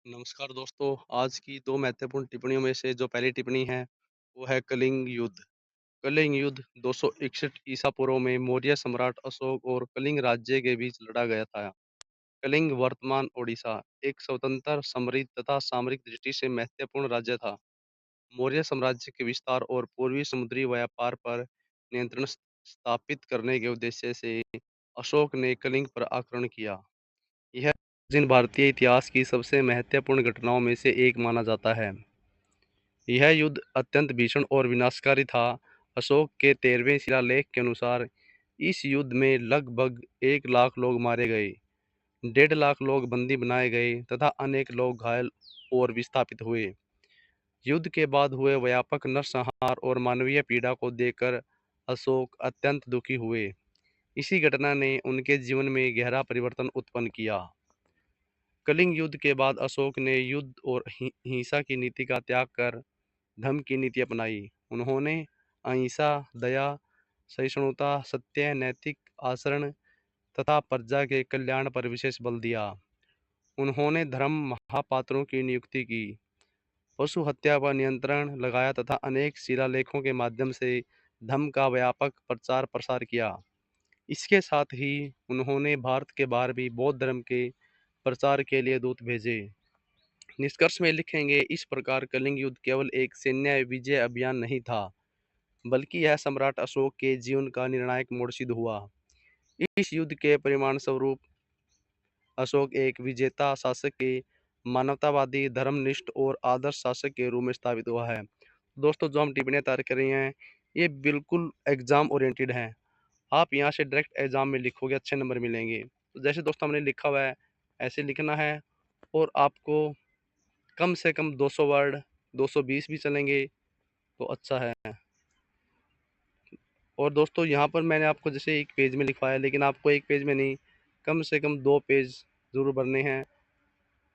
नमस्कार दोस्तों, आज की 2 महत्वपूर्ण टिप्पणियों में से जो पहली टिप्पणी है, वो है कलिंग युद्ध। कलिंग युद्ध 261 ईसा पूर्व में मौर्य सम्राट अशोक और कलिंग राज्य के बीच लड़ा गया था। कलिंग वर्तमान ओडिशा एक स्वतंत्र, समृद्ध तथा सामरिक दृष्टि से महत्वपूर्ण राज्य था। मौर्य साम्राज्य के विस्तार और पूर्वी समुद्री व्यापार पर नियंत्रण स्थापित करने के उद्देश्य से अशोक ने कलिंग पर आक्रमण किया। यह प्राचीन भारतीय इतिहास की सबसे महत्वपूर्ण घटनाओं में से एक माना जाता है। यह युद्ध अत्यंत भीषण और विनाशकारी था। अशोक के 13वें शिलालेख के अनुसार इस युद्ध में लगभग 1 लाख लोग मारे गए, 1.5 लाख लोग बंदी बनाए गए तथा अनेक लोग घायल और विस्थापित हुए। युद्ध के बाद हुए व्यापक नरसंहार और मानवीय पीड़ा को देखकर अशोक अत्यंत दुखी हुए। इसी घटना ने उनके जीवन में गहरा परिवर्तन उत्पन्न किया। कलिंग युद्ध के बाद अशोक ने युद्ध और हिंसा की नीति का त्याग कर धम्म की नीति अपनाई। उन्होंने अहिंसा, दया, सहिष्णुता, सत्य, नैतिक आचरण तथा प्रजा के कल्याण पर विशेष बल दिया। उन्होंने धर्म महापात्रों की नियुक्ति की, पशु हत्या पर नियंत्रण लगाया तथा अनेक शिलालेखों के माध्यम से धम्म का व्यापक प्रचार प्रसार किया। इसके साथ ही उन्होंने भारत के बाहर भी बौद्ध धर्म के प्रचार के लिए दूत भेजे। निष्कर्ष में लिखेंगे, इस प्रकार कलिंग युद्ध केवल एक सैन्य विजय अभियान नहीं था, बल्कि यह सम्राट अशोक के जीवन का निर्णायक मोड़ सिद्ध हुआ। इस युद्ध के परिणाम स्वरूप अशोक एक विजेता शासक के मानवतावादी, धर्मनिष्ठ और आदर्श शासक के रूप में स्थापित हुआ है। दोस्तों, जो हम टिप्पणियां तैयार कर रहे हैं, ये बिल्कुल एग्जाम ओरिएंटेड हैं। आप यहाँ से डायरेक्ट एग्जाम में लिखोगे, अच्छे नंबर मिलेंगे। तो जैसे दोस्तों हमने लिखा हुआ है, ऐसे लिखना है। और आपको कम से कम 200 वर्ड, 220 भी चलेंगे तो अच्छा है। और दोस्तों यहाँ पर मैंने आपको जैसे एक पेज में लिखवाया, लेकिन आपको एक पेज में नहीं, कम से कम 2 पेज ज़रूर भरने हैं।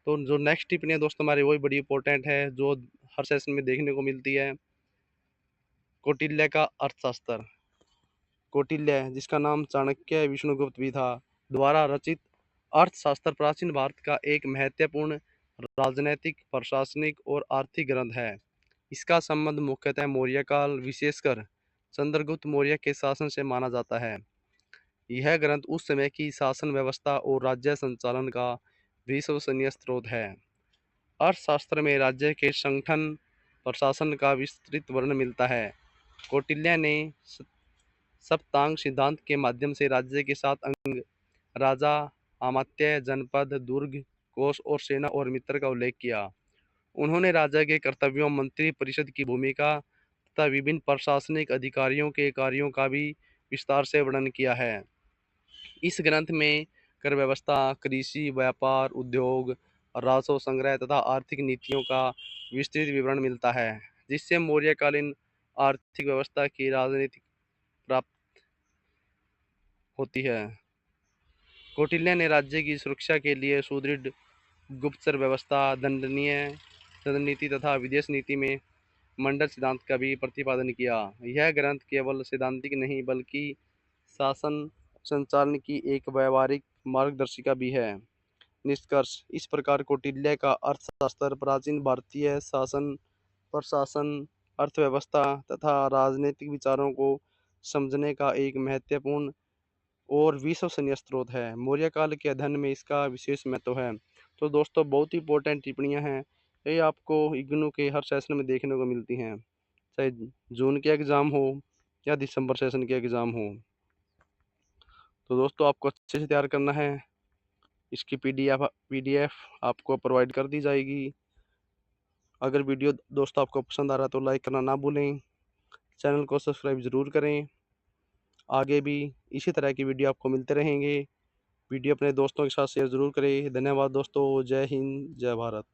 तो जो नेक्स्ट टिप्पणी है दोस्तों हमारी, वही बड़ी इंपॉर्टेंट है, जो हर सेशन में देखने को मिलती है। कौटिल्य का अर्थशास्त्र। कौटिल्य, जिसका नाम चाणक्य विष्णुगुप्त भी था, द्वारा रचित अर्थशास्त्र प्राचीन भारत का एक महत्वपूर्ण राजनैतिक, प्रशासनिक और आर्थिक ग्रंथ है। इसका संबंध मुख्यतः मौर्य काल, विशेषकर चंद्रगुप्त मौर्य के शासन से माना जाता है। यह ग्रंथ उस समय की शासन व्यवस्था और राज्य संचालन का विश्वसनीय स्रोत है। अर्थशास्त्र में राज्य के संगठन, प्रशासन का विस्तृत वर्णन मिलता है। कौटिल्य ने सप्तांग सिद्धांत के माध्यम से राज्य के 7 अंग, राजा, अमात्य, जनपद, दुर्ग, कोष और सेना और मित्र का उल्लेख किया। उन्होंने राजा के कर्तव्यों, मंत्री परिषद की भूमिका तथा विभिन्न प्रशासनिक अधिकारियों के कार्यों का भी विस्तार से वर्णन किया है। इस ग्रंथ में कर व्यवस्था, कृषि, व्यापार, उद्योग, राजस्व संग्रह तथा आर्थिक नीतियों का विस्तृत विवरण मिलता है, जिससे मौर्यकालीन आर्थिक व्यवस्था की राजनीतिक प्राप्त होती है। कौटिल्य ने राज्य की सुरक्षा के लिए सुदृढ़ गुप्तचर व्यवस्था, दंडनीय रणनीति तथा विदेश नीति में मंडल सिद्धांत का भी प्रतिपादन किया। यह ग्रंथ केवल सैद्धांतिक नहीं, बल्कि शासन संचालन की एक व्यवहारिक मार्गदर्शिका भी है। निष्कर्ष, इस प्रकार कौटिल्य का अर्थशास्त्र प्राचीन भारतीय शासन, प्रशासन, अर्थव्यवस्था तथा राजनीतिक विचारों को समझने का एक महत्वपूर्ण और विश्वसनीय स्रोत है। मौर्य काल के अध्ययन में इसका विशेष महत्व है। तो दोस्तों, बहुत ही इंपॉर्टेंट टिप्पणियां हैं। ये आपको इग्नू के हर सेशन में देखने को मिलती हैं, चाहे जून के एग्ज़ाम हो या दिसंबर सेशन के एग्ज़ाम हो। तो दोस्तों, आपको अच्छे से तैयार करना है। इसकी पीडीएफ आपको प्रोवाइड कर दी जाएगी। अगर वीडियो दोस्तों आपको पसंद आ रहा है तो लाइक करना ना भूलें। चैनल को सब्सक्राइब ज़रूर करें। आगे भी इसी तरह की वीडियो आपको मिलते रहेंगे। वीडियो अपने दोस्तों के साथ शेयर ज़रूर करें। धन्यवाद दोस्तों। जय हिंद, जय भारत।